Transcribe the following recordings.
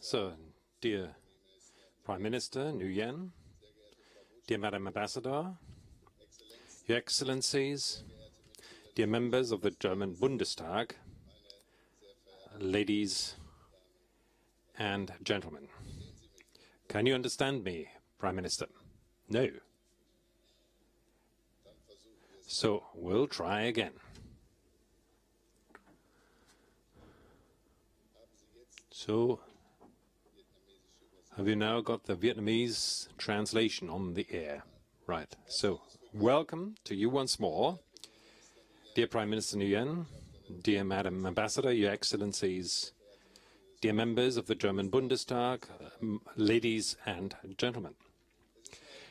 So, dear Prime Minister Nguyen, dear Madam Ambassador, Your Excellencies, dear members of the German Bundestag, ladies and gentlemen. Can you understand me, Prime Minister? No. So, we'll try again. So, have you now got the Vietnamese translation on the air? Right. So, welcome to you once more, dear Prime Minister Nguyen, dear Madam Ambassador, Your Excellencies, dear members of the German Bundestag, ladies and gentlemen.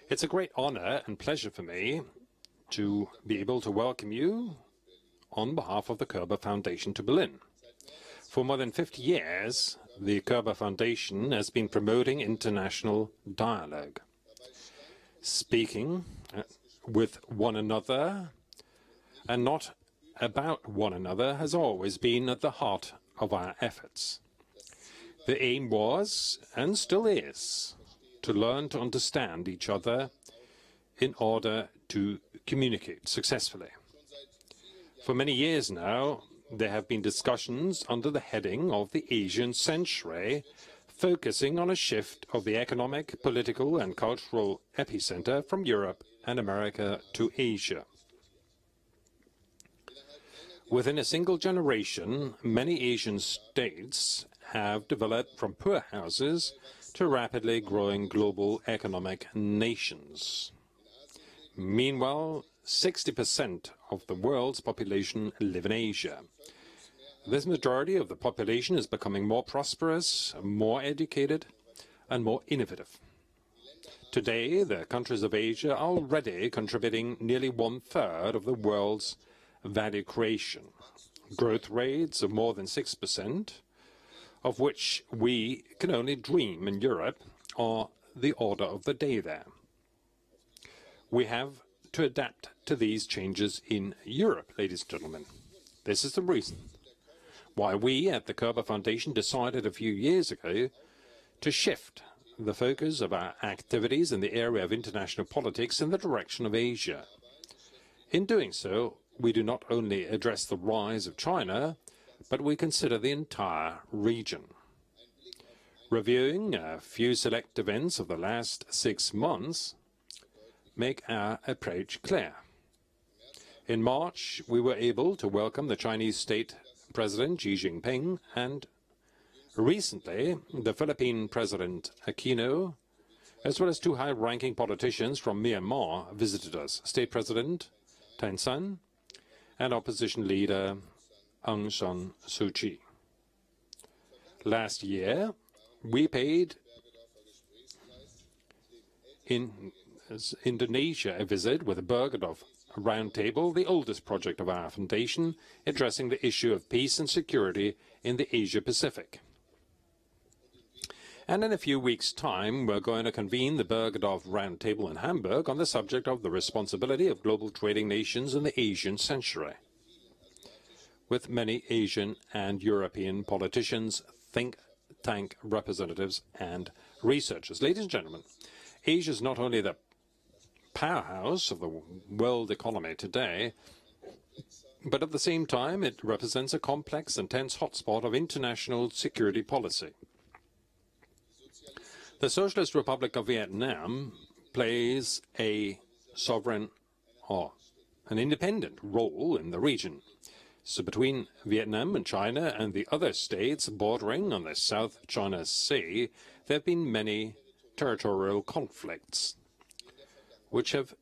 It's a great honor and pleasure for me to be able to welcome you on behalf of the Körber Foundation to Berlin. For more than 50 years, the Körber Foundation has been promoting international dialogue. Speaking with one another and not about one another has always been at the heart of our efforts. The aim was, and still is, to learn to understand each other in order to communicate successfully. For many years now, there have been discussions under the heading of the Asian century, focusing on a shift of the economic, political and cultural epicenter from Europe and America to Asia. Within a single generation, many Asian states have developed from poor houses to rapidly growing global economic nations. Meanwhile, 60% of the world's population live in Asia. This majority of the population is becoming more prosperous, more educated, and more innovative. Today, the countries of Asia are already contributing nearly 1/3 of the world's value creation. Growth rates of more than 6%, of which we can only dream in Europe, are the order of the day there. We have to adapt to these changes in Europe, ladies and gentlemen. This is the reason why we at the Körber Foundation decided a few years ago to shift the focus of our activities in the area of international politics in the direction of Asia. In doing so, we do not only address the rise of China, but we consider the entire region. Reviewing a few select events of the last 6 months make our approach clear. In March, we were able to welcome the Chinese State President Xi Jinping, and recently the Philippine President Aquino, as well as 2 high-ranking politicians from Myanmar, visited us, State President Thein Sein and opposition leader Aung San Suu Kyi. Last year, we paid in Indonesia a visit with a Bergedorf Roundtable, the oldest project of our foundation, addressing the issue of peace and security in the Asia-Pacific. And in a few weeks' time, we're going to convene the Bergedorf Roundtable in Hamburg on the subject of the responsibility of global trading nations in the Asian century, with many Asian and European politicians, think tank representatives, and researchers. Ladies and gentlemen, Asia is not only the powerhouse of the world economy today, but at the same time it represents a complex and tense hotspot of international security policy. The Socialist Republic of Vietnam plays a sovereign or an independent role in the region. So between Vietnam and China and the other states bordering on the South China Sea, there have been many territorial conflicts, which have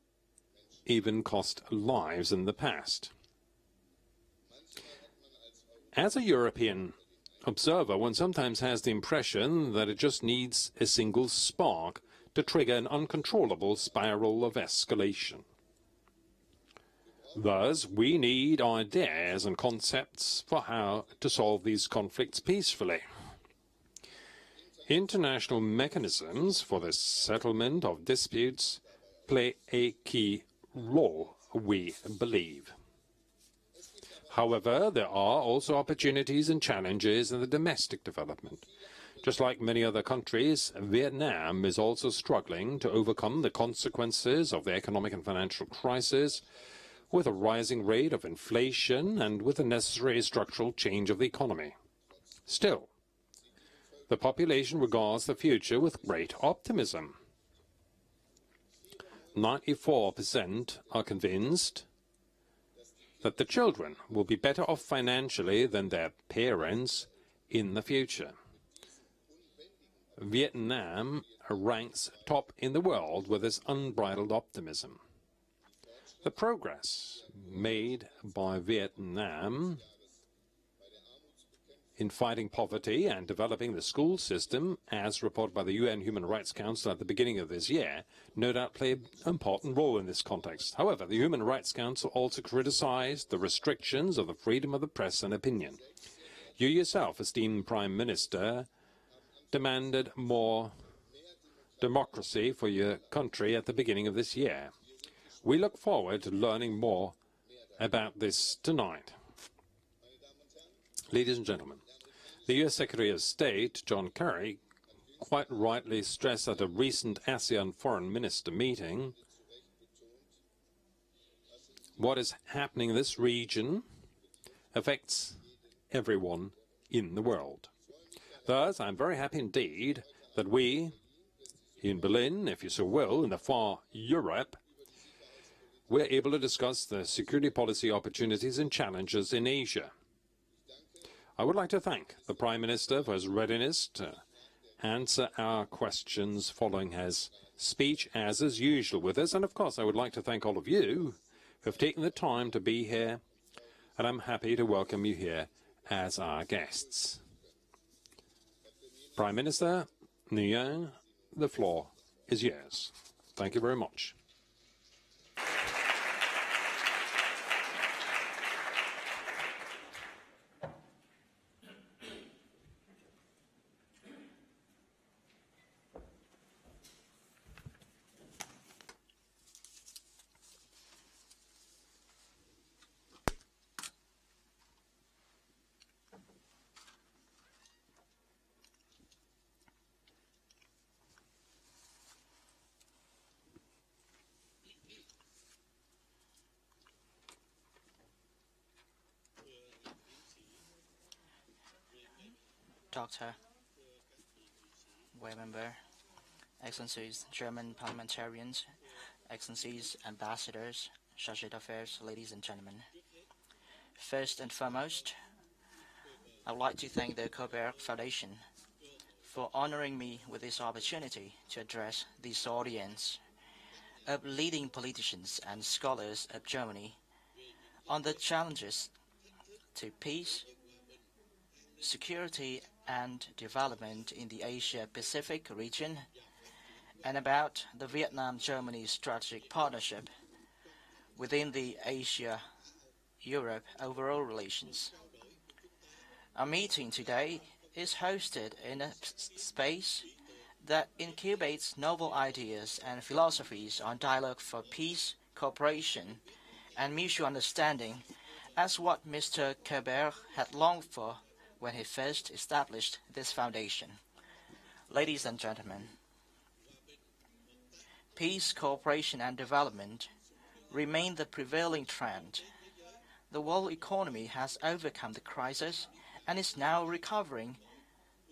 even cost lives in the past. As a European observer, one sometimes has the impression that it just needs a single spark to trigger an uncontrollable spiral of escalation. Thus, we need ideas and concepts for how to solve these conflicts peacefully. International mechanisms for the settlement of disputes play a key role, we believe. However, there are also opportunities and challenges in the domestic development. Just like many other countries, Vietnam is also struggling to overcome the consequences of the economic and financial crisis, with a rising rate of inflation and with the necessary structural change of the economy. Still, the population regards the future with great optimism. 94% are convinced that the children will be better off financially than their parents in the future. Vietnam ranks top in the world with this unbridled optimism. The progress made by Vietnam in fighting poverty and developing the school system, as reported by the UN Human Rights Council at the beginning of this year, no doubt play an important role in this context. However, the Human Rights Council also criticized the restrictions of the freedom of the press and opinion. You yourself, esteemed Prime Minister, demanded more democracy for your country at the beginning of this year. We look forward to learning more about this tonight. Ladies and gentlemen, the U.S. Secretary of State, John Kerry, quite rightly stressed at a recent ASEAN Foreign Minister meeting what is happening in this region affects everyone in the world. Thus, I'm very happy indeed that we, in Berlin, if you so will, in the far Europe, we're able to discuss the security policy opportunities and challenges in Asia. I would like to thank the Prime Minister for his readiness to answer our questions following his speech, as is usual with us. And of course, I would like to thank all of you who have taken the time to be here, and I'm happy to welcome you here as our guests. Prime Minister Nguyen, the floor is yours. Thank you very much. Doctor, Member, Excellencies, German parliamentarians, Excellencies, ambassadors, chargé d'affaires, ladies and gentlemen. First and foremost, I would like to thank the Körber Foundation for honoring me with this opportunity to address this audience of leading politicians and scholars of Germany on the challenges to peace, security and development in the Asia-Pacific region, and about the Vietnam-Germany strategic partnership within the Asia-Europe overall relations. Our meeting today is hosted in a space that incubates novel ideas and philosophies on dialogue for peace, cooperation, and mutual understanding, as what Mr. Körber had longed for when he first established this foundation. Ladies and gentlemen, peace, cooperation, and development remain the prevailing trend. The world economy has overcome the crisis and is now recovering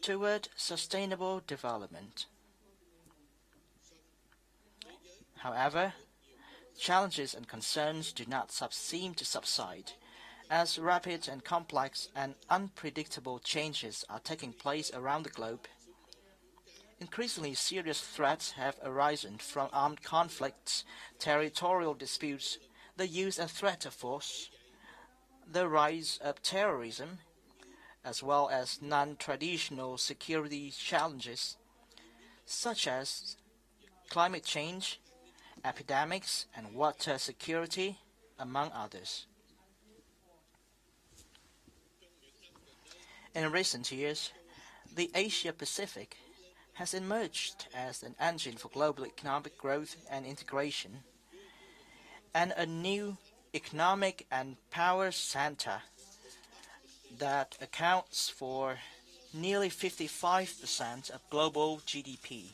toward sustainable development. However, challenges and concerns do not seem to subside, as rapid and complex and unpredictable changes are taking place around the globe. Increasingly serious threats have arisen from armed conflicts, territorial disputes, the use and threat of force, the rise of terrorism, as well as non-traditional security challenges, such as climate change, epidemics, and water security, among others. In recent years, the Asia-Pacific has emerged as an engine for global economic growth and integration, and a new economic and power center that accounts for nearly 55% of global GDP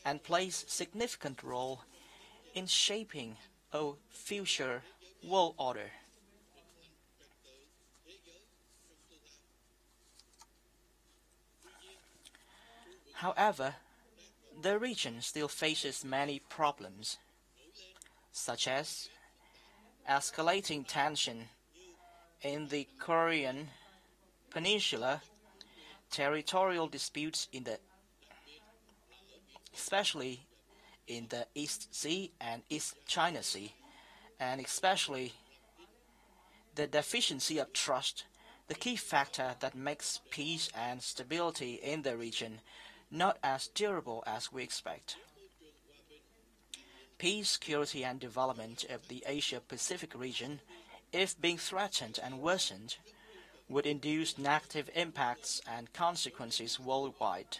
and plays a significant role in shaping a future world order. However, the region still faces many problems, such as escalating tension in the Korean Peninsula, territorial disputes especially in the East Sea and East China Sea, and especially the deficiency of trust, the key factor that makes peace and stability in the region not as durable as we expect. Peace, security, and development of the Asia-Pacific region, if being threatened and worsened, would induce negative impacts and consequences worldwide.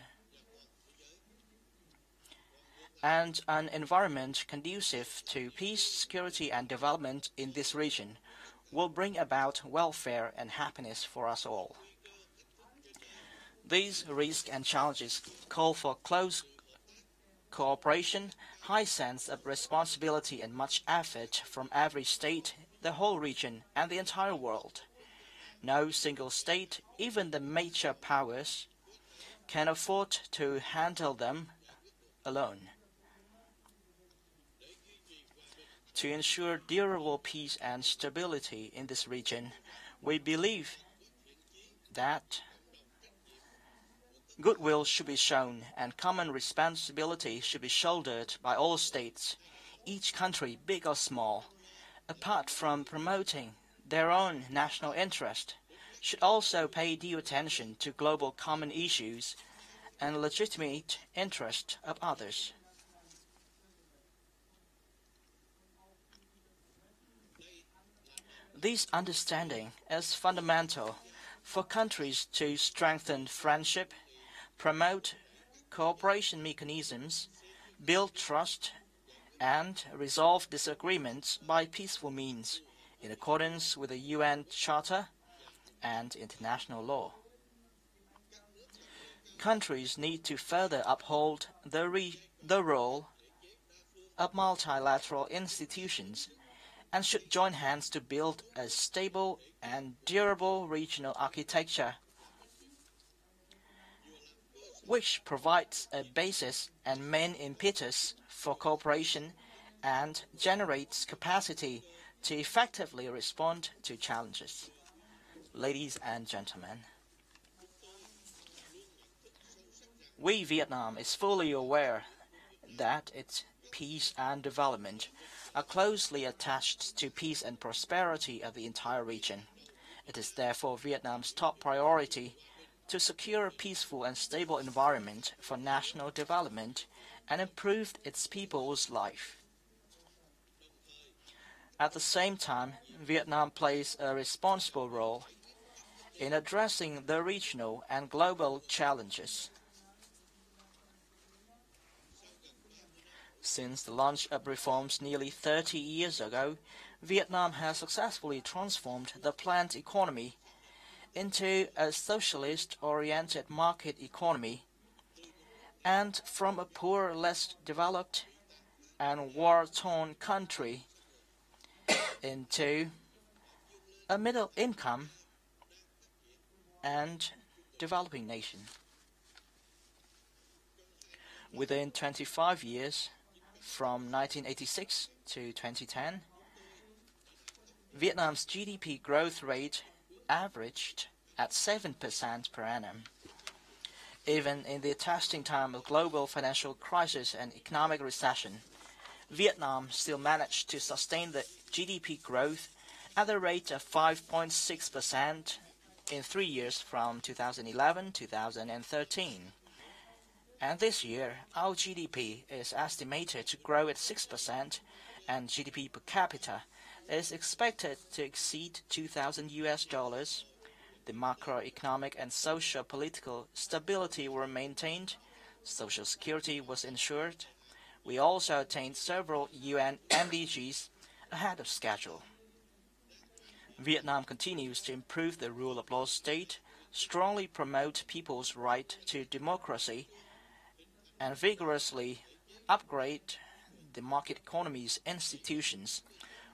And an environment conducive to peace, security, and development in this region will bring about welfare and happiness for us all. These risks and challenges call for close cooperation, high sense of responsibility, and much effort from every state, the whole region, and the entire world. No single state, even the major powers, can afford to handle them alone. To ensure durable peace and stability in this region, we believe that goodwill should be shown and common responsibility should be shouldered by all states, each country, big or small, apart from promoting their own national interest, should also pay due attention to global common issues and legitimate interest of others. This understanding is fundamental for countries to strengthen friendship, promote cooperation mechanisms, build trust, and resolve disagreements by peaceful means in accordance with the UN Charter and international law. Countries need to further uphold the role of multilateral institutions and should join hands to build a stable and durable regional architecture which provides a basis and main impetus for cooperation and generates capacity to effectively respond to challenges. Ladies and gentlemen, we, Vietnam, is fully aware that its peace and development are closely attached to peace and prosperity of the entire region. It is therefore Vietnam's top priority to secure a peaceful and stable environment for national development and improve its people's life. At the same time, Vietnam plays a responsible role in addressing the regional and global challenges. Since the launch of reforms nearly 30 years ago, Vietnam has successfully transformed the planned economy into a socialist-oriented market economy, and from a poor, less developed, and war-torn country into a middle-income and developing nation. Within 25 years, from 1986 to 2010, Vietnam's GDP growth rate averaged at 7% per annum. Even in the testing time of global financial crisis and economic recession, Vietnam still managed to sustain the GDP growth at the rate of 5.6% in 3 years from 2011 to 2013. And this year, our GDP is estimated to grow at 6%, and GDP per capita is expected to exceed $2,000. The macroeconomic and social-political stability were maintained, social security was ensured. We also attained several UN MDGs ahead of schedule. Vietnam continues to improve the rule of law state, strongly promote people's right to democracy, and vigorously upgrade the market economy's institutions.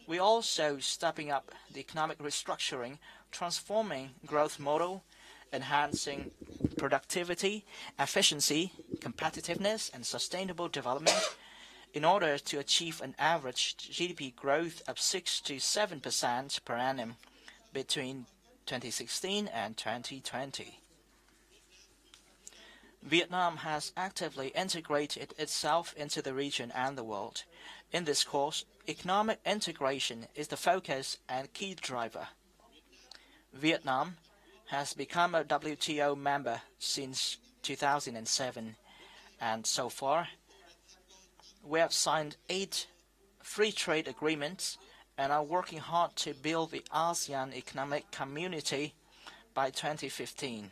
We also stepping up the economic restructuring, transforming growth model, enhancing productivity, efficiency, competitiveness, and sustainable development in order to achieve an average GDP growth of 6 to 7% per annum between 2016 and 2020. Vietnam has actively integrated itself into the region and the world. In this course, economic integration is the focus and key driver. Vietnam has become a WTO member since 2007, and so far, we have signed 8 free trade agreements and are working hard to build the ASEAN Economic Community by 2015.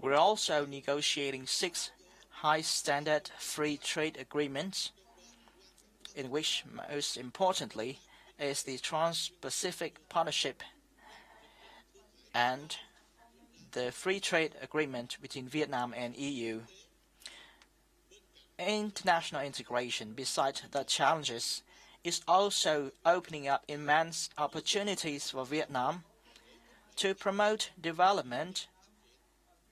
We're also negotiating 6 high-standard free trade agreements, in which most importantly is the Trans-Pacific Partnership and the free trade agreement between Vietnam and EU. International integration, besides the challenges, is also opening up immense opportunities for Vietnam to promote development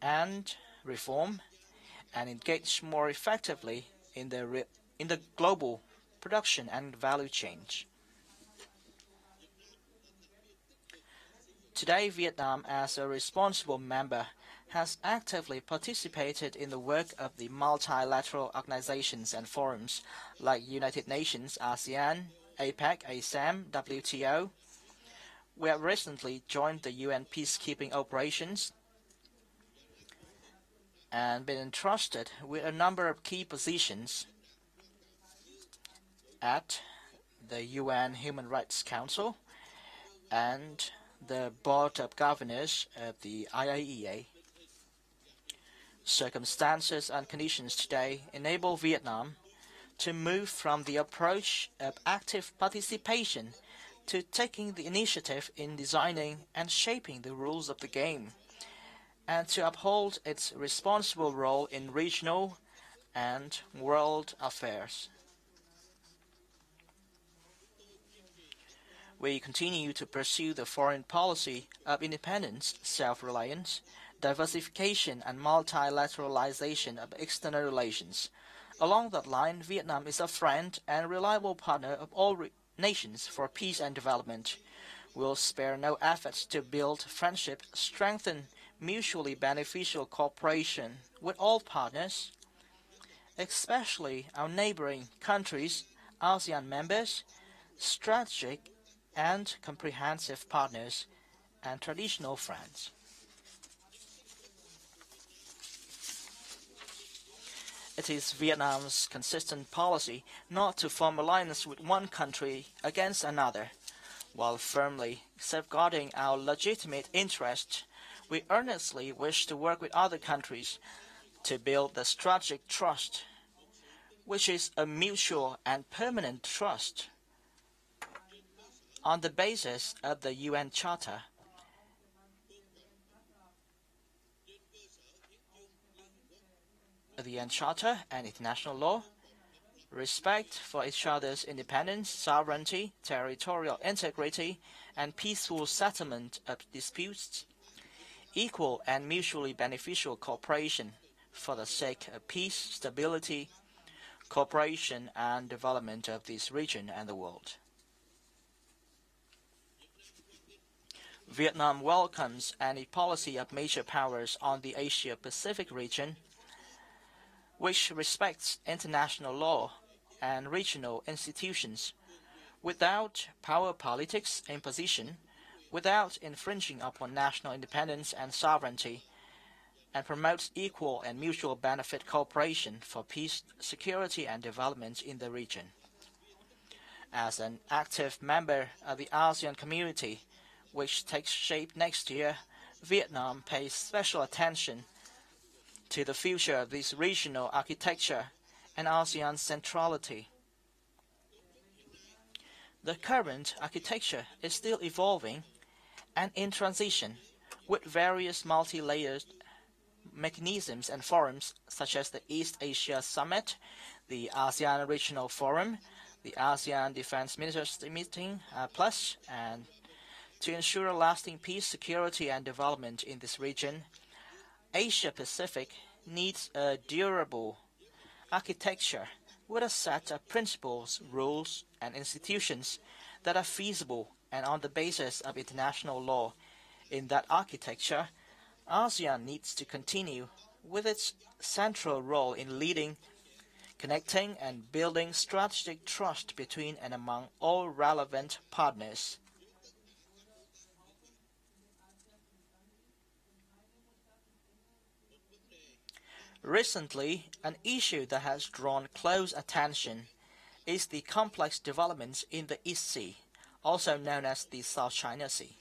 and reform and engage more effectively in the global production and value chain. Today, Vietnam, as a responsible member, has actively participated in the work of the multilateral organizations and forums like United Nations, ASEAN, APEC, ASEM, WTO. We have recently joined the UN peacekeeping operations and been entrusted with a number of key positions at the UN Human Rights Council and the Board of Governors of the IAEA. Circumstances and conditions today enable Vietnam to move from the approach of active participation to taking the initiative in designing and shaping the rules of the game, and to uphold its responsible role in regional and world affairs. We continue to pursue the foreign policy of independence, self-reliance, diversification and multilateralization of external relations. Along that line, Vietnam is a friend and reliable partner of all nations for peace and development. We will spare no efforts to build friendship, strengthen mutually beneficial cooperation with all partners, especially our neighboring countries, ASEAN members, strategic and comprehensive partners, and traditional friends. It is Vietnam's consistent policy not to form alliances with one country against another. While firmly safeguarding our legitimate interests, we earnestly wish to work with other countries to build the strategic trust, which is a mutual and permanent trust on the basis of the UN Charter. The UN Charter and international law, respect for each other's independence, sovereignty, territorial integrity, and peaceful settlement of disputes, equal and mutually beneficial cooperation for the sake of peace, stability, cooperation, and development of this region and the world. Vietnam welcomes any policy of major powers on the Asia-Pacific region which respects international law and regional institutions without power politics imposition, without infringing upon national independence and sovereignty, and promotes equal and mutual benefit cooperation for peace, security, and development in the region. As an active member of the ASEAN community, which takes shape next year, Vietnam pays special attention to the future of this regional architecture and ASEAN's centrality. The current architecture is still evolving and in transition. with various multi-layered mechanisms and forums such as the East Asia Summit, the ASEAN Regional Forum, the ASEAN Defense Ministers Meeting Plus, and to ensure lasting peace, security, and development in this region, Asia-Pacific needs a durable architecture with a set of principles, rules, and institutions that are feasible and on the basis of international law. In that architecture, ASEAN needs to continue with its central role in leading, connecting, and building strategic trust between and among all relevant partners. Recently, an issue that has drawn close attention is the complex developments in the East Sea, also known as the South China Sea.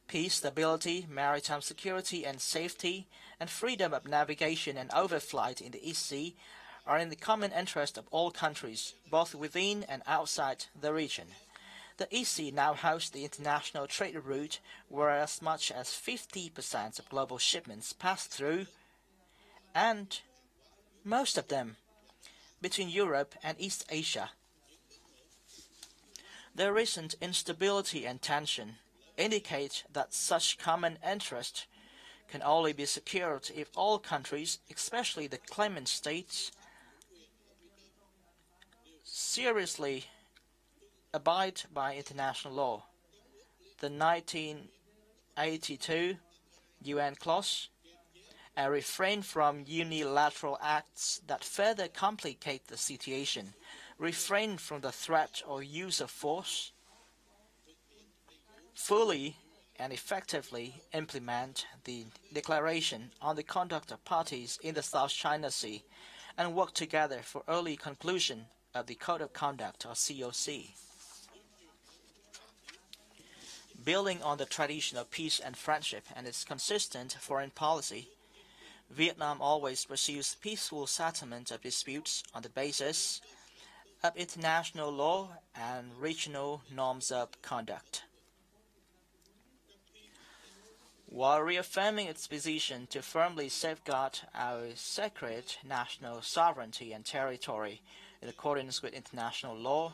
Peace, stability, maritime security and safety, and freedom of navigation and overflight in the East Sea are in the common interest of all countries, both within and outside the region. The East Sea now hosts the international trade route where as much as 50% of global shipments pass through, and most of them between Europe and East Asia. The recent instability and tension indicate that such common interest can only be secured if all countries, especially the claimant states, seriously abide by international law. The 1982 UN clause and refrain from unilateral acts that further complicate the situation, refrain from the threat or use of force, fully and effectively implement the Declaration on the Conduct of Parties in the South China Sea, and work together for early conclusion of the Code of Conduct, or COC. Building on the tradition of peace and friendship and its consistent foreign policy, Vietnam always pursues peaceful settlement of disputes on the basis of international law and regional norms of conduct. While reaffirming its position to firmly safeguard our sacred national sovereignty and territory in accordance with international law,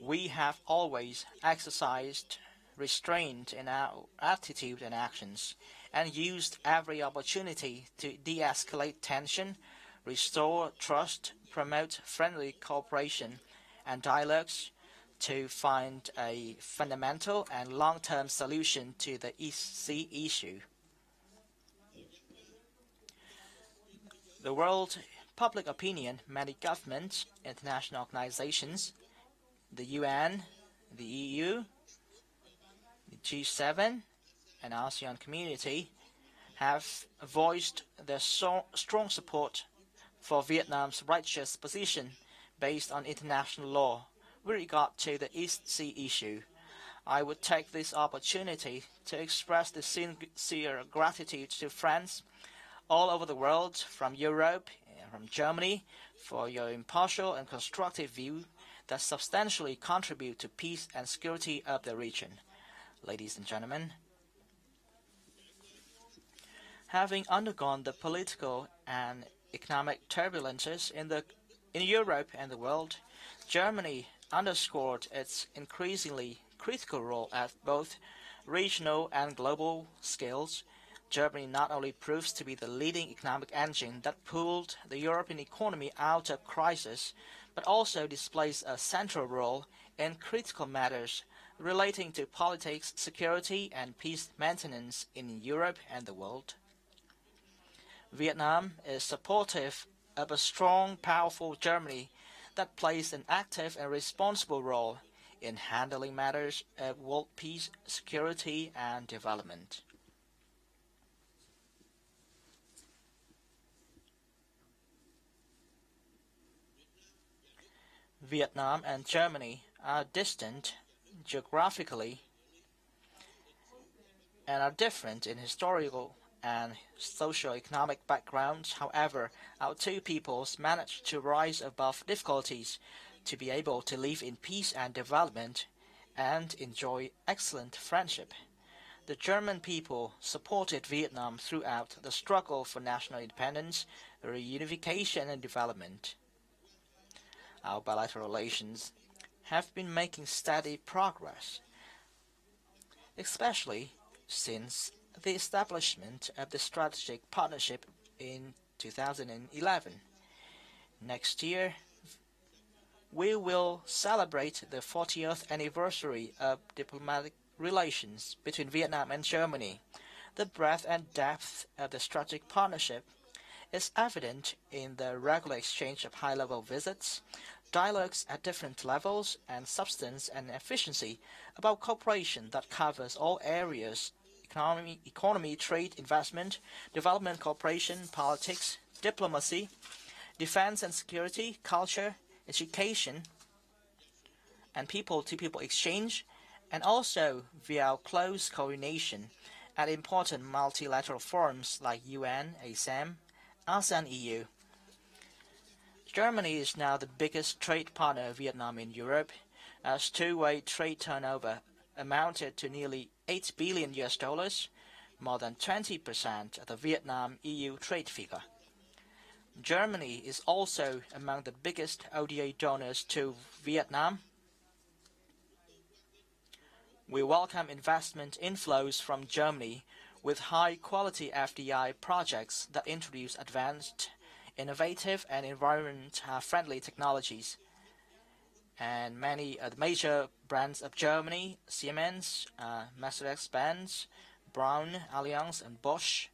we have always exercised restraint in our attitude and actions, and used every opportunity to de-escalate tension, restore trust, promote friendly cooperation and dialogues to find a fundamental and long-term solution to the East Sea issue. The world public opinion, many governments, international organizations, the UN, the EU, the G7, and ASEAN community have voiced their strong support for Vietnam's righteous position based on international law with regard to the East Sea issue. I would take this opportunity to express the sincere gratitude to friends all over the world, from Europe and from Germany, for your impartial and constructive view that substantially contribute to peace and security of the region. Ladies and gentlemen, having undergone the political and economic turbulences in Europe and the world, Germany underscored its increasingly critical role at both regional and global scales. Germany not only proves to be the leading economic engine that pulled the European economy out of crisis, but also displays a central role in critical matters relating to politics, security, and peace maintenance in Europe and the world. Vietnam is supportive of a strong, powerful Germany that plays an active and responsible role in handling matters of world peace, security, and development. Vietnam and Germany are distant geographically and are different in historical and socio-economic backgrounds. However, our two peoples managed to rise above difficulties to be able to live in peace and development and enjoy excellent friendship. The German people supported Vietnam throughout the struggle for national independence, reunification and development. Our bilateral relations have been making steady progress, especially since the establishment of the strategic partnership in 2011. Next year, we will celebrate the 40th anniversary of diplomatic relations between Vietnam and Germany. The breadth and depth of the strategic partnership is evident in the regular exchange of high-level visits, dialogues at different levels, and substance and efficiency about cooperation that covers all areas: economy, trade, investment, development cooperation, politics, diplomacy, defense and security, culture, education, and people-to-people exchange, and also via close coordination at important multilateral forums like UN, ASEM, ASEAN, EU. Germany is now the biggest trade partner of Vietnam in Europe, as two-way trade turnover amounted to nearly $8 billion, more than 20% of the Vietnam-EU trade figure. Germany is also among the biggest ODA donors to Vietnam. We welcome investment inflows from Germany with high-quality FDI projects that introduce advanced, innovative, and environment-friendly technologies. And many of the major brands of Germany, Siemens, Mercedes-Benz, Braun, Allianz, and Bosch,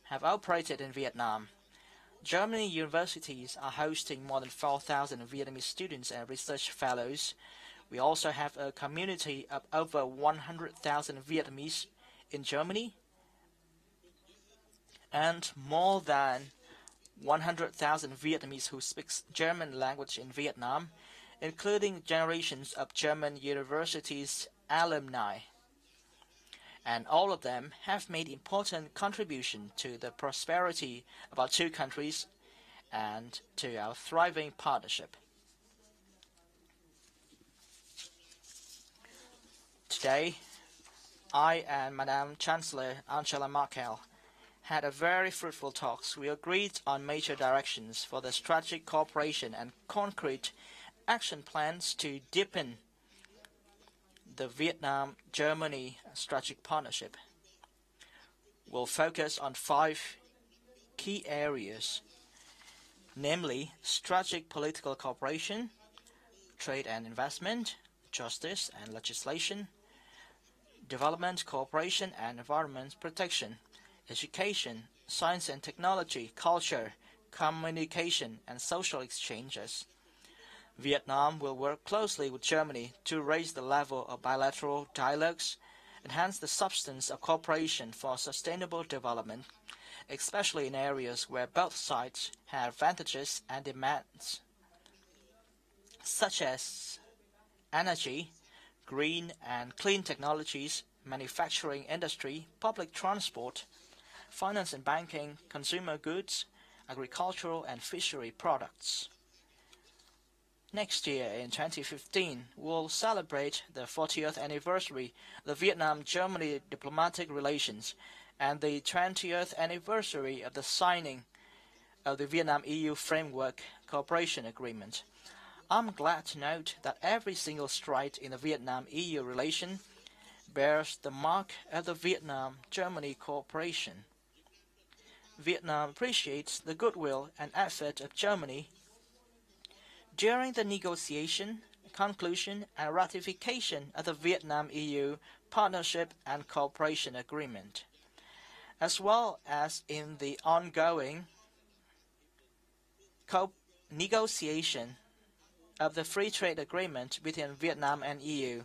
have operated in Vietnam. Germany universities are hosting more than 4,000 Vietnamese students and research fellows. We also have a community of over 100,000 Vietnamese in Germany and more than 100,000 Vietnamese who speak German language in Vietnam, including generations of German universities alumni. And all of them have made important contribution to the prosperity of our two countries and to our thriving partnership. Today, I and Madame Chancellor Angela Merkel had a very fruitful talks. We agreed on major directions for the strategic cooperation and concrete action plans to deepen the Vietnam-Germany strategic partnership. We'll focus on 5 key areas, namely strategic political cooperation, trade and investment, justice and legislation, development cooperation and environment protection, education, science and technology, culture, communication, and social exchanges. Vietnam will work closely with Germany to raise the level of bilateral dialogues, enhance the substance of cooperation for sustainable development, especially in areas where both sides have advantages and demands, such as energy, green and clean technologies, manufacturing industry, public transport, finance and banking, consumer goods, agricultural and fishery products. Next year, in 2015, we'll celebrate the 40th anniversary of the Vietnam-Germany diplomatic relations and the 20th anniversary of the signing of the Vietnam-EU Framework Cooperation Agreement. I'm glad to note that every single stride in the Vietnam-EU relation bears the mark of the Vietnam-Germany cooperation. Vietnam appreciates the goodwill and effort of Germany during the negotiation, conclusion, and ratification of the Vietnam-EU Partnership and Cooperation Agreement, as well as in the ongoing negotiation of the Free Trade Agreement between Vietnam and EU.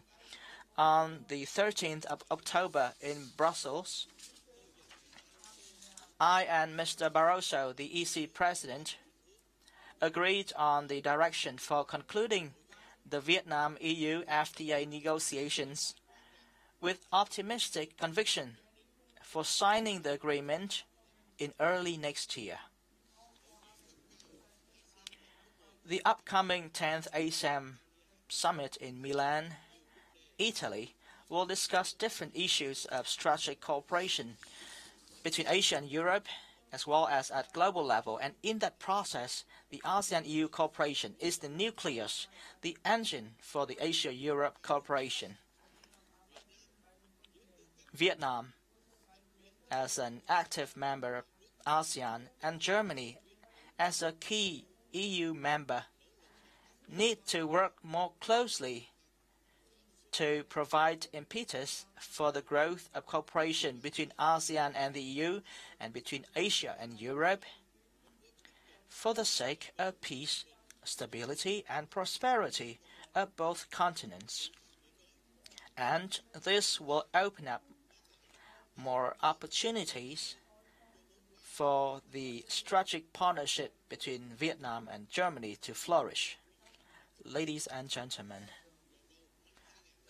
On the 13th of October in Brussels, I and Mr. Barroso, the EC President, agreed on the direction for concluding the Vietnam-EU FTA negotiations with optimistic conviction for signing the agreement in early next year. The upcoming 10th ASEM Summit in Milan, Italy, will discuss different issues of strategic cooperation between Asia and Europe, as well as at global level. And in that process, the ASEAN-EU cooperation is the nucleus, the engine for the Asia-Europe cooperation. Vietnam, as an active member of ASEAN, and Germany, as a key EU member, need to work more closely to provide impetus for the growth of cooperation between ASEAN and the EU and between Asia and Europe for the sake of peace, stability, and prosperity of both continents. And this will open up more opportunities for the strategic partnership between Vietnam and Germany to flourish. Ladies and gentlemen,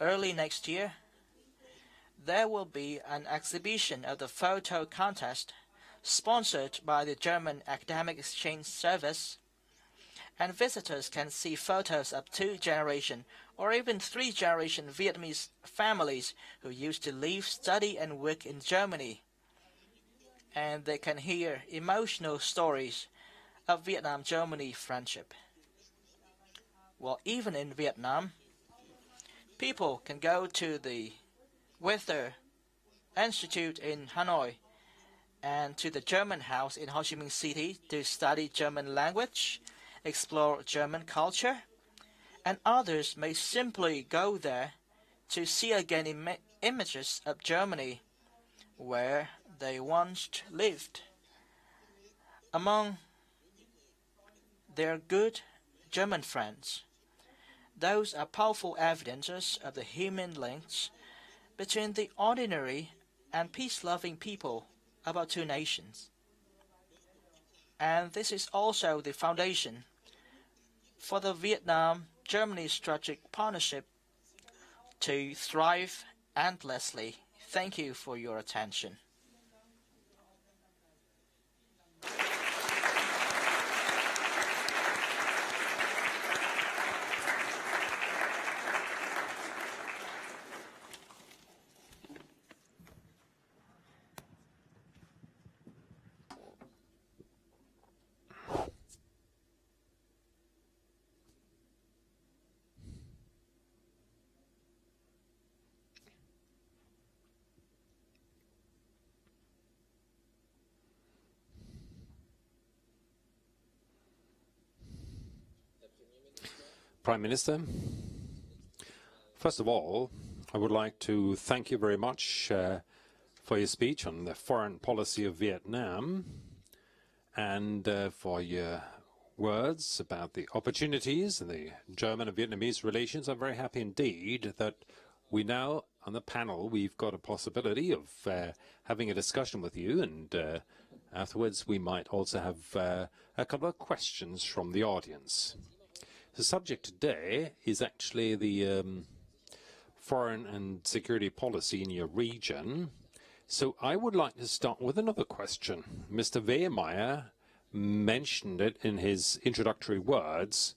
early next year, there will be an exhibition of the photo contest sponsored by the German Academic Exchange Service, and visitors can see photos of 2-generation or even 3-generation Vietnamese families who used to live, study, and work in Germany. And they can hear emotional stories of Vietnam-Germany friendship. Well, even in Vietnam, people can go to the Weather Institute in Hanoi and to the German House in Ho Chi Minh City to study German language, explore German culture, and others may simply go there to see again images of Germany where they once lived. Among their good German friends, those are powerful evidences of the human links between the ordinary and peace-loving people of our two nations. And this is also the foundation for the Vietnam-Germany strategic partnership to thrive endlessly. Thank you for your attention. Prime Minister, first of all, I would like to thank you very much for your speech on the foreign policy of Vietnam and for your words about the opportunities in the German and Vietnamese relations. I'm very happy indeed that we now, on the panel, we've got a possibility of having a discussion with you, and afterwards we might also have a couple of questions from the audience. The subject today is actually the foreign and security policy in your region. So I would like to start with another question. Mr. Wehmeyer mentioned it in his introductory words.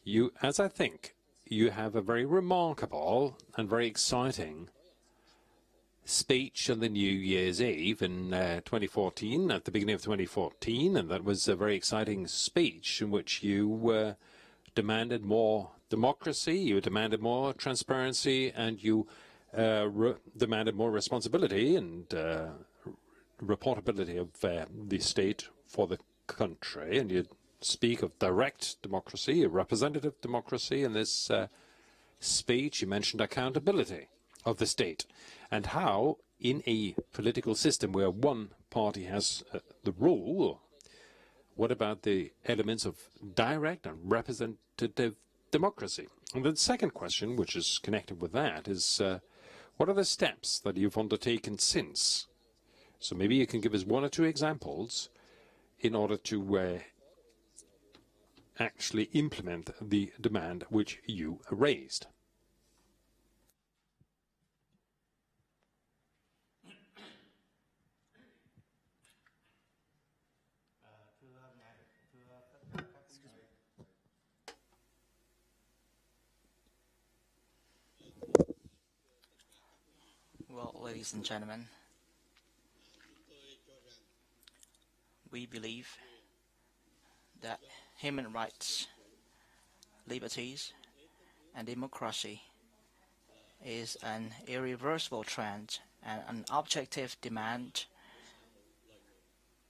You, as I think, you have a very remarkable and very exciting speech on the New Year's Eve in 2014, at the beginning of 2014, and that was a very exciting speech in which you demanded more democracy, you demanded more transparency, and you demanded more responsibility and reportability of the state for the country. And you speak of direct democracy, representative democracy. In this speech, you mentioned accountability of the state and how, in a political system where one party has the rule, what about the elements of direct and representative democracy? And the second question, which is connected with that, is what are the steps that you've undertaken since? So maybe you can give us one or two examples in order to actually implement the demand which you raised. ladies and gentlemen. We believe that human rights, liberties, and democracy is an irreversible trend and an objective demand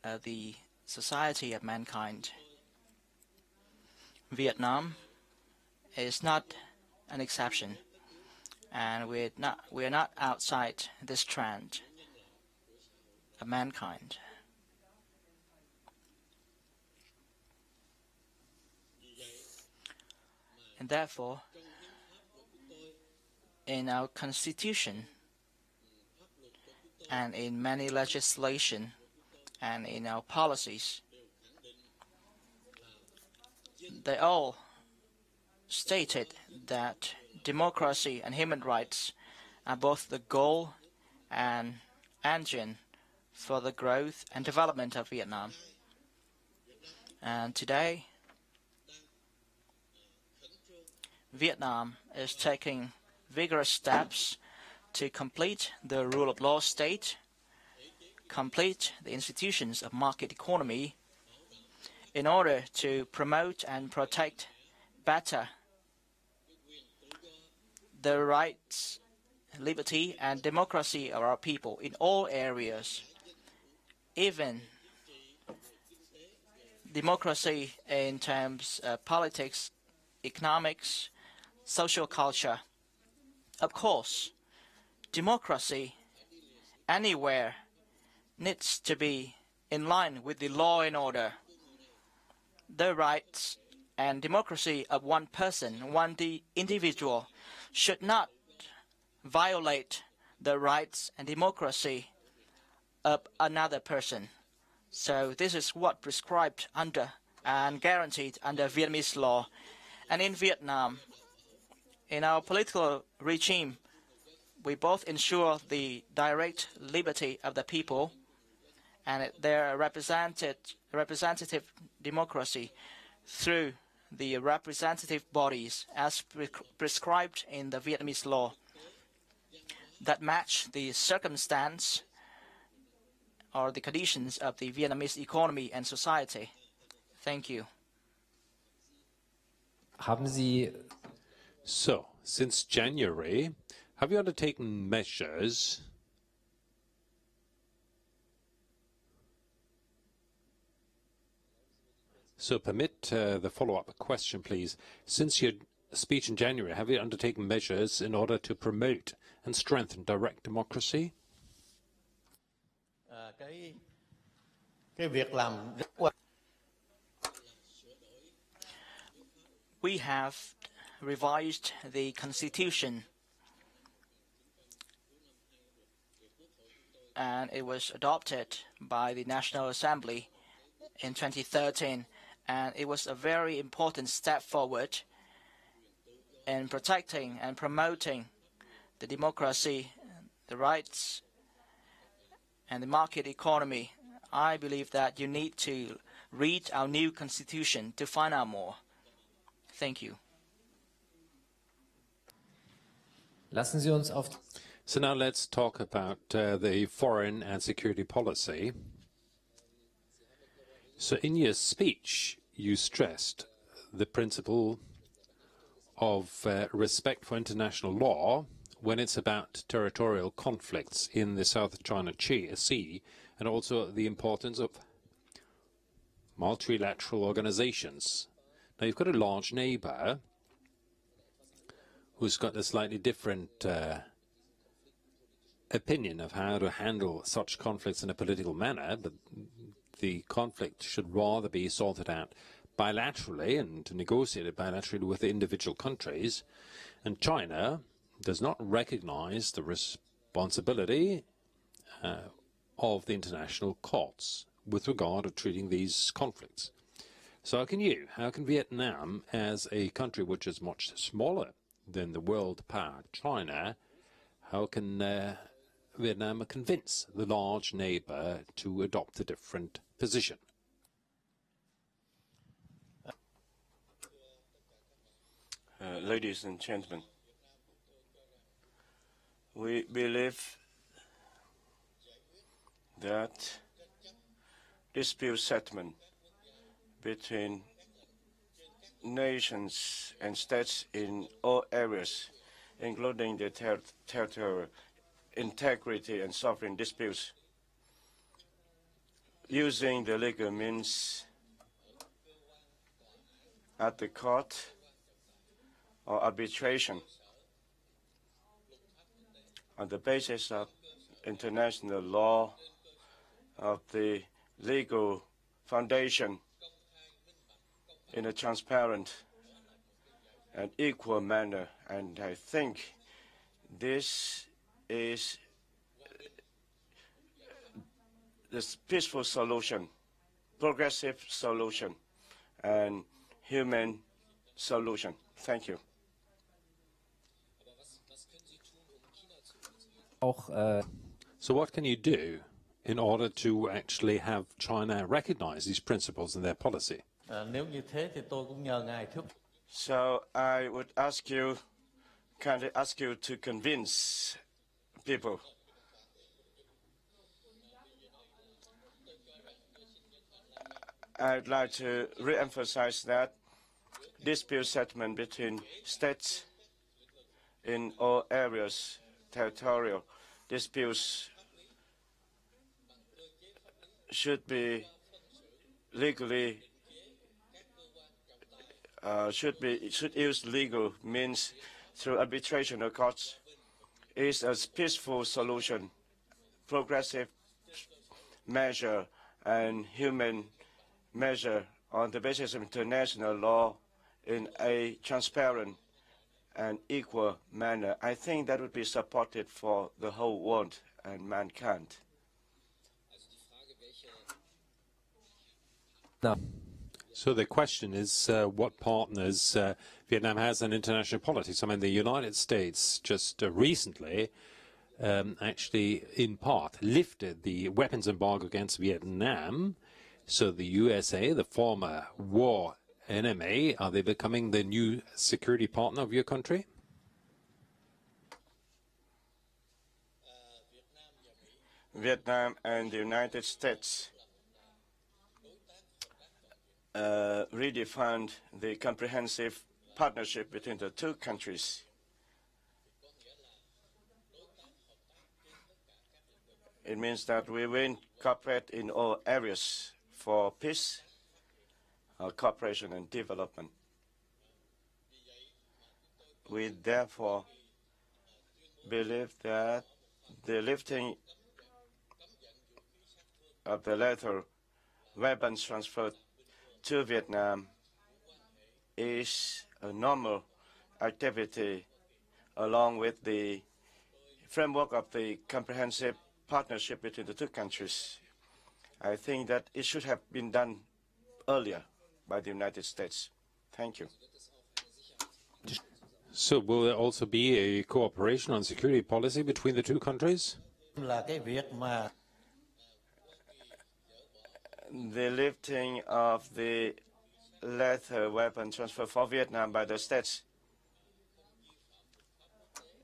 of the society of mankind. Vietnam is not an exception, and we are not outside this trend of mankind. And therefore, in our constitution and in many legislation and in our policies, they all stated that democracy and human rights are both the goal and engine for the growth and development of Vietnam. And today, Vietnam is taking vigorous steps to complete the rule of law state, complete the institutions of market economy in order to promote and protect better the rights, liberty, and democracy of our people in all areas, even democracy in terms of politics, economics, social culture. Of course, democracy anywhere needs to be in line with the law and order. The rights and democracy of one person, one individual, should not violate the rights and democracy of another person. So this is what prescribed under and guaranteed under Vietnamese law. And in Vietnam, in our political regime, we both ensure the direct liberty of the people and their representative democracy through the representative bodies as prescribed in the Vietnamese law that match the circumstance or the conditions of the Vietnamese economy and society. Thank you. Haben Sie So, since January, have you undertaken measures So permit the follow-up question, please. Since your speech in January, have you undertaken measures in order to promote and strengthen direct democracy? We have revised the Constitution, and it was adopted by the National Assembly in 2013, and it was a very important step forward in protecting and promoting the democracy, the rights, and the market economy. I believe that you need to read our new Constitution to find out more. Thank you. Lassen Sie uns auf So now let's talk about the foreign and security policy. So in your speech, you stressed the principle of respect for international law when it's about territorial conflicts in the South China Sea, and also the importance of multilateral organizations. Now, you've got a large neighbor who's got a slightly different opinion of how to handle such conflicts in a political manner, but the conflict should rather be sorted out bilaterally and negotiated bilaterally with the individual countries. And China does not recognize the responsibility of the international courts with regard to treating these conflicts. So how can Vietnam, as a country which is much smaller than the world power China, how can Vietnam convince the large neighbor to adopt a different position? Ladies and gentlemen, we believe that dispute settlement between nations and states in all areas, including the territorial integrity and sovereign disputes, using the legal means at the court or arbitration on the basis of international law of the legal foundation in a transparent and equal manner. And I think this is this peaceful solution, progressive solution, and human solution. Thank you. So what can you do in order to actually have China recognize these principles in their policy? So I would ask you, kindly ask you to convince people. I'd like to re-emphasize that dispute settlement between states in all areas, territorial disputes, should be legally should use legal means through arbitration or courts is a peaceful solution, progressive measure, and human measure on the basis of international law in a transparent and equal manner. I think that would be supported for the whole world and mankind. So the question is what partners Vietnam has in international politics. I mean, the United States just recently actually, in part, lifted the weapons embargo against Vietnam. So the USA, the former war enemy, are they becoming the new security partner of your country? Vietnam and the United States redefined the comprehensive partnership between the two countries. It means that we will cooperate in all areas for peace, cooperation and development. We therefore believe that the lifting of the lethal weapons transfer to Vietnam is a normal activity along with the framework of the comprehensive partnership between the two countries. I think that it should have been done earlier by the United States. Thank you. So will there also be a cooperation on security policy between the two countries? The lifting of the lethal weapon transfer for Vietnam by the states,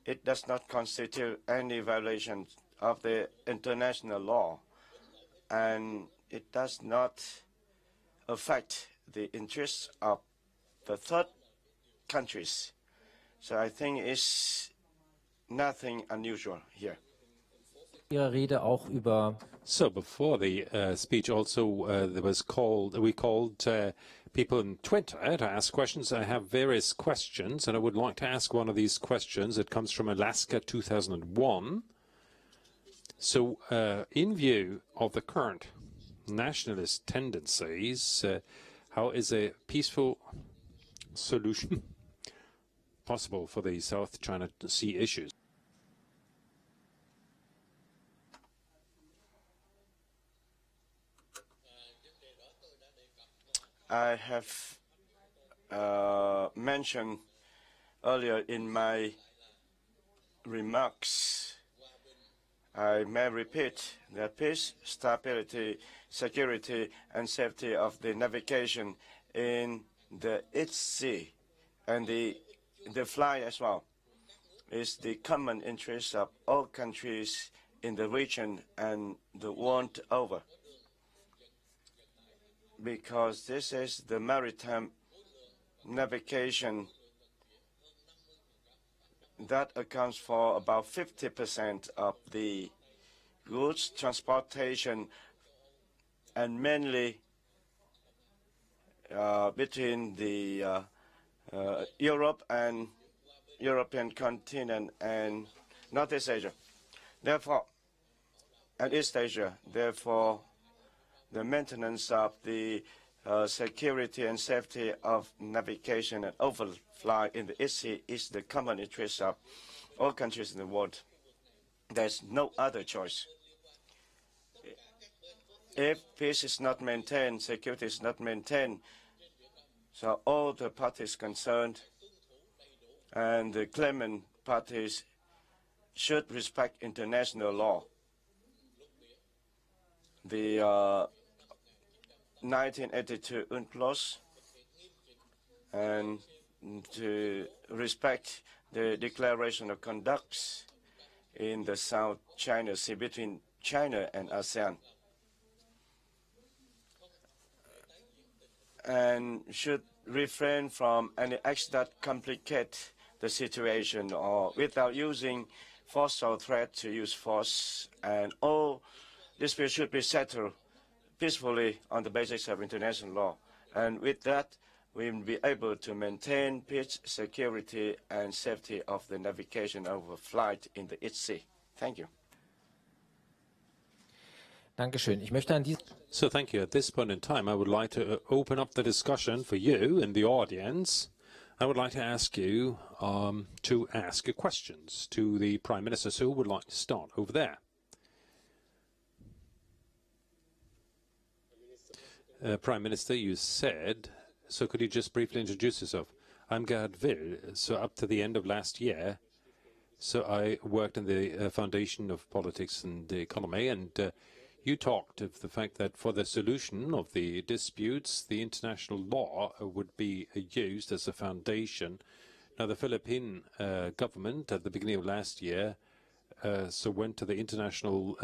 it does not constitute any violation of the international law, and it does not affect the interests of the third countries. So I think it's nothing unusual here. So before the speech also we called people in Twitter to ask questions. I have various questions, and I would like to ask one of these questions. It comes from Alaska 2001. So in view of the current nationalist tendencies, how is a peaceful solution possible for the South China Sea issues? I have mentioned earlier in my remarks, I may repeat that peace, stability, security, and safety of the navigation in the East Sea and the fly as well is the common interest of all countries in the region and the world over, because this is the maritime navigation that accounts for about 50% of the goods transportation, and mainly between the Europe and European continent and Northeast Asia. Therefore, and East Asia, therefore, the maintenance of the security and safety of navigation and overfly in the East Sea is the common interest of all countries in the world. There's no other choice. If peace is not maintained, security is not maintained, so all the parties concerned and the claimant parties should respect international law. The 1982 UNCLOS, and to respect the declaration of conducts in the South China Sea between China and ASEAN, and should refrain from any acts that complicate the situation or without using force or threat to use force, and all disputes should be settled peacefully on the basis of international law. And with that, we will be able to maintain peace, security, and safety of the navigation over flight in the East Sea. Thank you. Dankeschön. Ich möchte an diesem So thank you. At this point in time, I would like to open up the discussion for you in the audience. I would like to ask you to ask questions to the Prime Minister. So who would like to start over there? Prime Minister, you said, so could you just briefly introduce yourself? I'm Gerhard Will. So up to the end of last year, so I worked in the Foundation of Politics and the Economy, and you talked of the fact that for the solution of the disputes, the international law would be used as a foundation. Now, the Philippine government at the beginning of last year so went to the International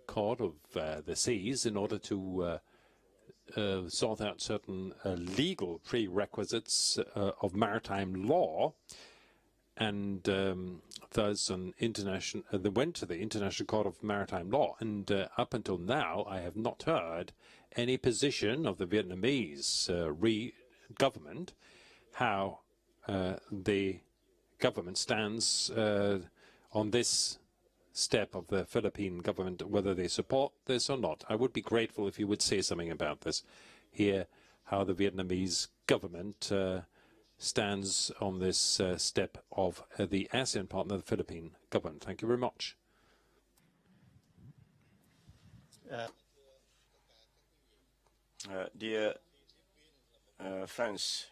Court of the Seas in order to sort out certain legal prerequisites of maritime law, and thus an international. They went to the International Court of Maritime Law, and up until now, I have not heard any position of the Vietnamese government how the government stands on this step of the Philippine government, whether they support this or not. I would be grateful if you would say something about this here, how the Vietnamese government stands on this step of the ASEAN partner, the Philippine government. Thank you very much. Dear friends,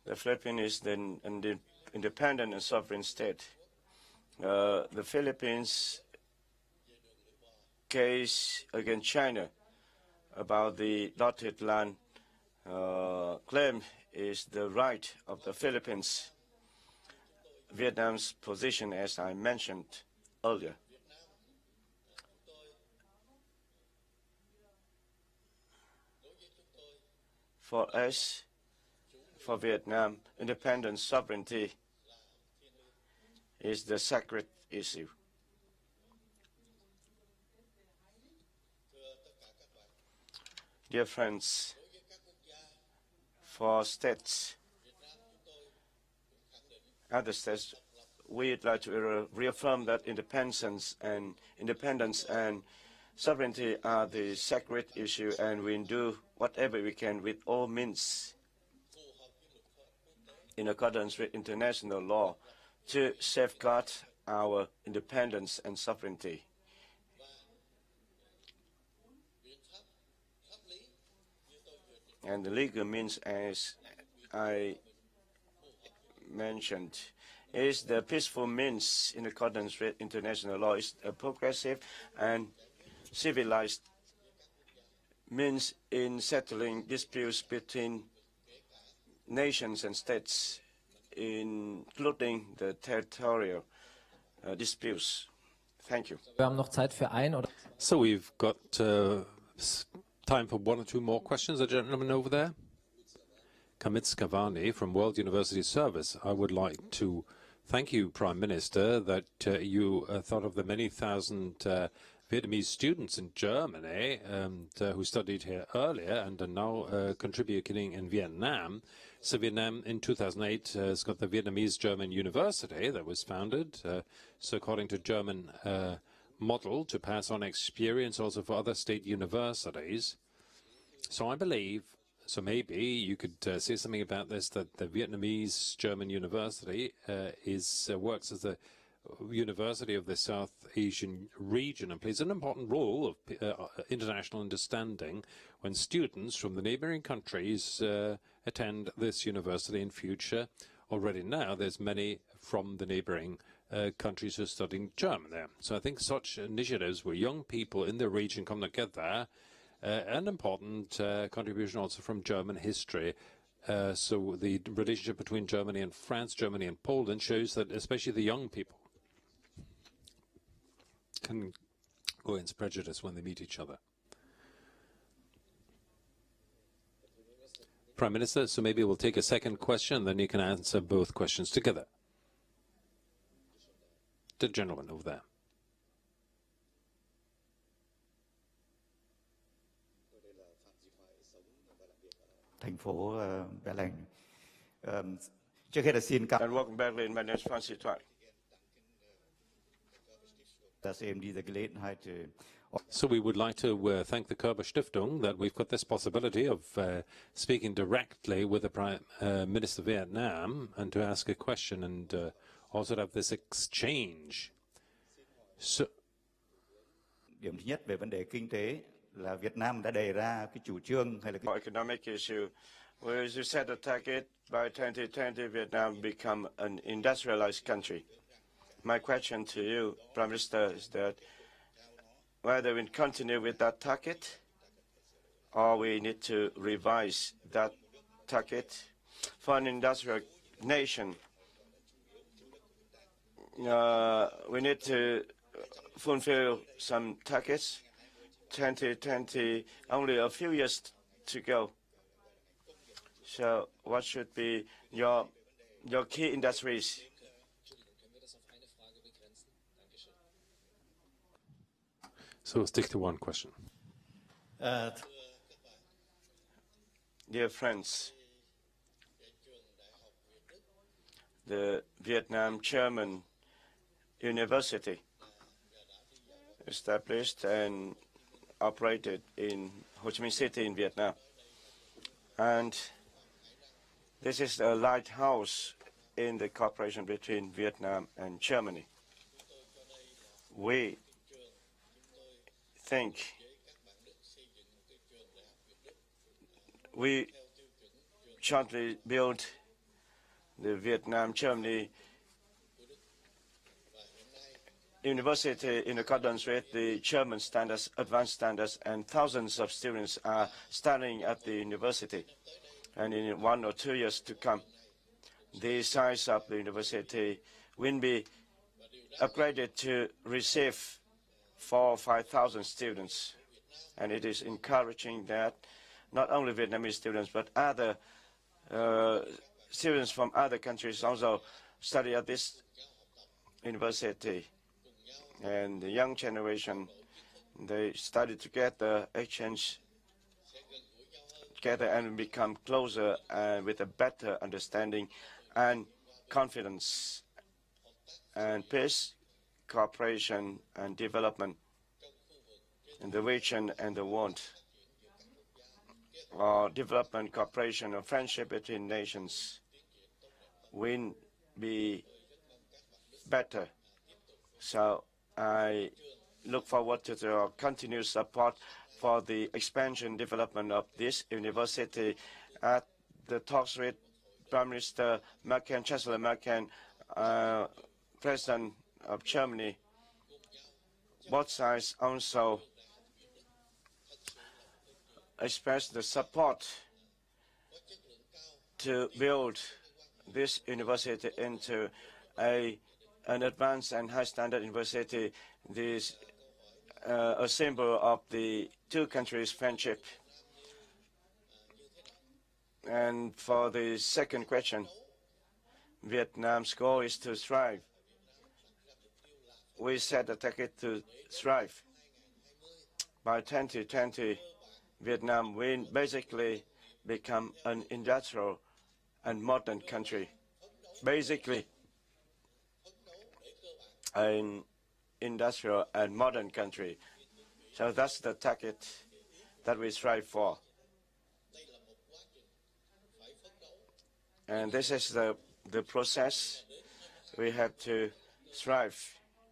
the Philippines is an independent and sovereign state. The Philippines case against China about the dotted line claim is the right of the Philippines. Vietnam's position, as I mentioned earlier. For us, for Vietnam, independent sovereignty is the sacred issue. Dear friends, for states, other states, we'd like to reaffirm that independence and sovereignty are the sacred issue, and we do whatever we can with all means in accordance with international law to safeguard our independence and sovereignty. And the legal means, as I mentioned, is the peaceful means in accordance with international law. Is a progressive and civilized means in settling disputes between nations and states, including the territorial disputes. Thank you. Wir haben noch Zeit für ein oder So we've got time for one or two more questions. The gentleman over there. Kamit Kavani from World University Service. I would like to thank you, Prime Minister, that you thought of the many thousand Vietnamese students in Germany who studied here earlier and are now contributing in Vietnam. So Vietnam in 2008 has got the Vietnamese German University that was founded, so according to German model, to pass on experience also for other state universities. So I believe, so maybe you could say something about this, that the Vietnamese German University works as the university of the South Asian region and plays an important role of international understanding when students from the neighboring countries attend this university in future. Already now, there's many from the neighboring countries who are studying German there. So I think such initiatives where young people in the region come together, an important contribution also from German history. So the relationship between Germany and France, Germany and Poland shows that especially the young people can go against prejudice when they meet each other. Prime Minister, so maybe we'll take a second question, then you can answer both questions together. The gentleman over there. Thành phố Berlin. Trước hết là xin cảm And welcome back, my name is Francis Thoại. dass eben diese Gelegenheit So we would like to thank the Körber-Stiftung that we've got this possibility of speaking directly with the Prime Minister of Vietnam and to ask a question and also to have this exchange. So, điểm thứ nhất về vấn đề kinh tế là Việt Nam đã đề ra cái chủ trương hay là cái Economic issue, whereas you set a target by 2020, Vietnam become an industrialized country. My question to you, Prime Minister, is that whether we continue with that target or we need to revise that target for an industrial nation. We need to fulfill some targets. 2020, only a few years to go. So what should be your key industries? so we'll stick to one question. Dear friends, the Vietnam German University, established and operated in Ho Chi Minh City in Vietnam. And this is a lighthouse in the cooperation between Vietnam and Germany. We think we jointly built the Vietnam-Germany University in accordance with the German standards, advanced standards, and thousands of students are studying at the university. And in 1 or 2 years to come, the size of the university will be upgraded to receive 4,000 or 5,000 students. And it is encouraging that not only Vietnamese students, but other students from other countries also study at this university. And the young generation, they study together, exchange together, and become closer with a better understanding and confidence and peace, cooperation and development in the region and the world. Development, cooperation, and friendship between nations will be better. So I look forward to your continued support for the expansion development of this university. At the talks with Prime Minister Merkel, Chancellor Merkel, President of Germany, both sides also expressed the support to build this university into a an advanced and high standard university. This a symbol of the two countries' friendship. And for the second question, Vietnam's goal is to thrive. We set a target to thrive. By 2020, Vietnam will basically become an industrial and modern country. Basically, an industrial and modern country. So that's the target that we strive for. And this is the process we have to strive.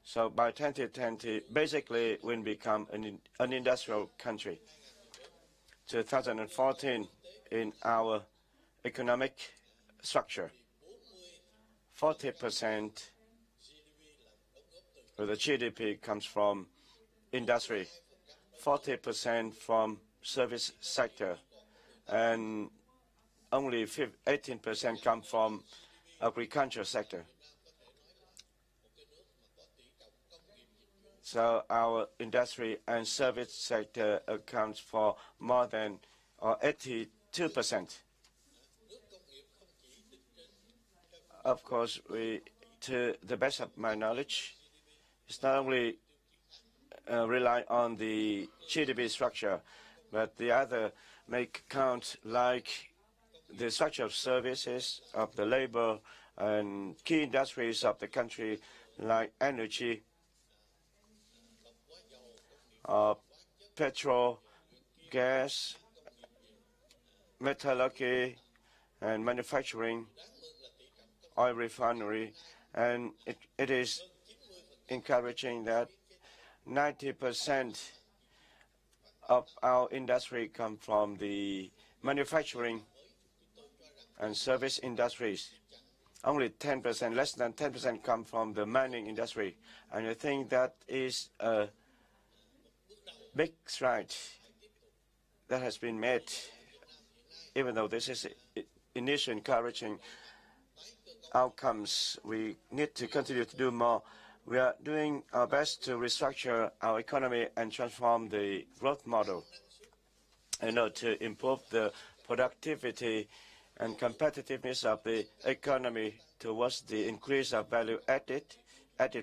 So by 2020, basically we'll become an industrial country. 2014, in our economic structure, 40% of the GDP comes from industry, 40% from service sector, and only 18% come from agriculture sector. So our industry and service sector accounts for more than 82%. Of course, to the best of my knowledge, it's not only rely on the GDP structure, but the other make count like the structure of services of the labor and key industries of the country like energy, petrol, gas, metallurgy, and manufacturing, oil refinery, and it is encouraging that 90% of our industry come from the manufacturing and service industries. Only 10%, less than 10% come from the mining industry. And I think that is a big stride that has been made, even though this is initial encouraging outcomes. We need to continue to do more. We are doing our best to restructure our economy and transform the growth model in order to improve the productivity and competitiveness of the economy towards the increase of added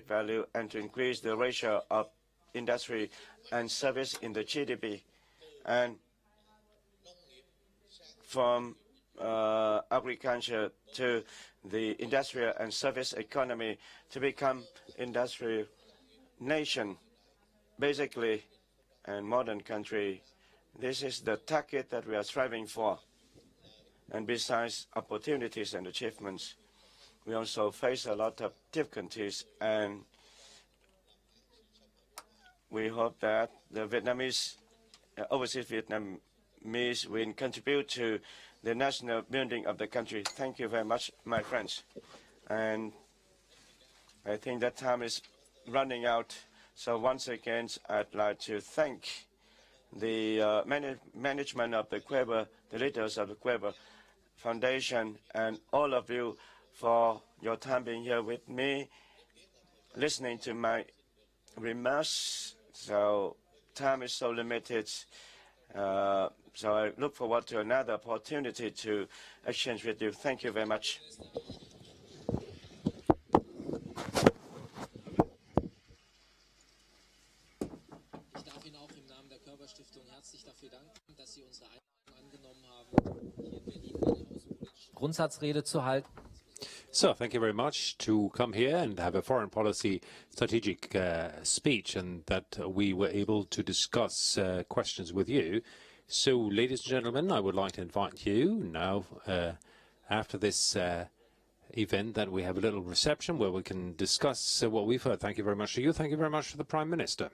value, and to increase the ratio of industry and service in the GDP. And from agriculture to the industrial and service economy to become industrial nation, basically, and modern country. This is the target that we are striving for. And besides opportunities and achievements, we also face a lot of difficulties, and we hope that the Vietnamese, overseas Vietnamese will contribute to the national building of the country. Thank you very much, my friends. And I think that time is running out. So once again, I'd like to thank the management of the Körber, the leaders of the Körber Foundation, and all of you for your time being here with me, listening to my remarks. So time is so limited. So I look forward to another opportunity to exchange with you. Thank you very much. Ich darf Ihnen auch im Namen der Körber-Stiftung herzlich dafür danken, dass Sie unsere Einladung angenommen haben, hier in Berlin eine außenpolitische Grundsatzrede zu halten. So, thank you very much to come here and have a foreign policy strategic speech, and that we were able to discuss questions with you. So, ladies and gentlemen, I would like to invite you now, after this event, that we have a little reception where we can discuss what we've heard. Thank you very much to you. Thank you very much to the Prime Minister.